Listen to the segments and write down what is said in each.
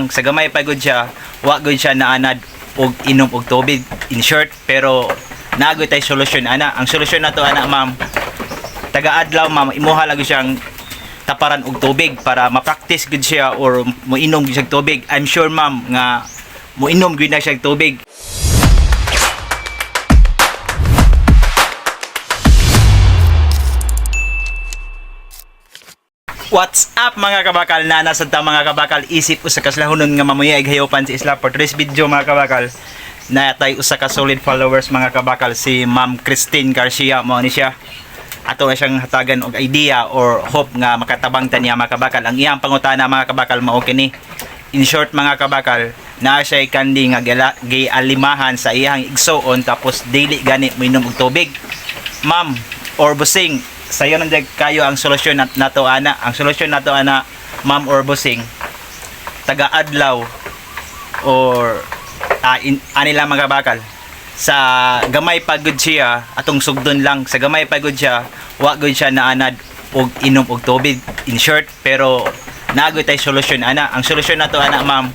Sa gamay pa gud siya, wa gud siya naanad og inom og tubig, in short. Pero naagay tay solusyon ana. Ang solusyon nato ana ma'am, taga-adlaw ma'am, imuha lang siyang taparan og tubig para ma-practice gud siya or moinom gud siya tubig. I'm sure ma'am nga moinom gud na siya tubig. What's up mga kabakal, na nasa ta mga kabakal, isip usa ka slahonon nga mamuyag hayopan si Isla. For today's video mga kabakal, na tay usa ka solid followers mga kabakal, si Ma'am Christine Garcia. Mao ni siya ato na siyang hatagan og idea or hope nga makatabang ta niya mga kabakal. Ang iyang pangutana mga kabakal mao kini. In short mga kabakal, naa siya kandi nga gialimahan sa iyang igsoon tapos daily gani minom og tubig. Ma'am or busing, sayo nang kayo ang solusyon nato ana. Ang solusyon nato ana ma'am or busing, taga-adlaw or ani lang mga kabakal, sa gamay pagod siya atong sugdon lang, sa gamay pagod siya, wa gud siya naanad og inom og tubig, in short. Pero naagay tay solusyon ana. Ang solusyon nato ana ma'am,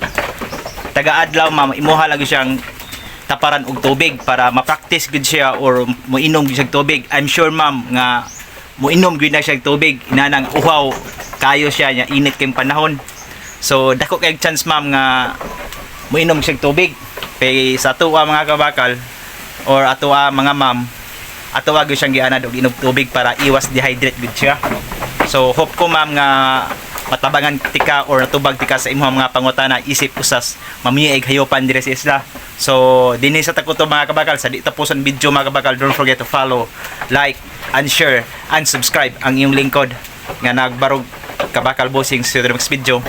taga-adlaw ma'am, imuha lang siyang taparan og tubig para ma-practice gud siya or moinom gud siya tubig. I'm sure ma'am nga moinom gud na siya tubig, inanang uhaw kayo siya nya init kay panahon. So dako kay chance ma'am nga moinom siya tubig. Kay sa tuwa mga kabakal or atuwa mga ma'am, atuwa gud siyang gianad og inom tubig para iwas dehydrate gud siya. So hope ko ma'am nga matabangan tika or natubag tika sa imong mga pangutana, isip usas mamiig hayopan dire sa isla. So dinhi sa takuto mga kabakal, sa di tapuson video mga kabakal, don't forget to follow, like, and share, and subscribe ang iyong lingkod nga nagbarog kabakal bossing sa next video.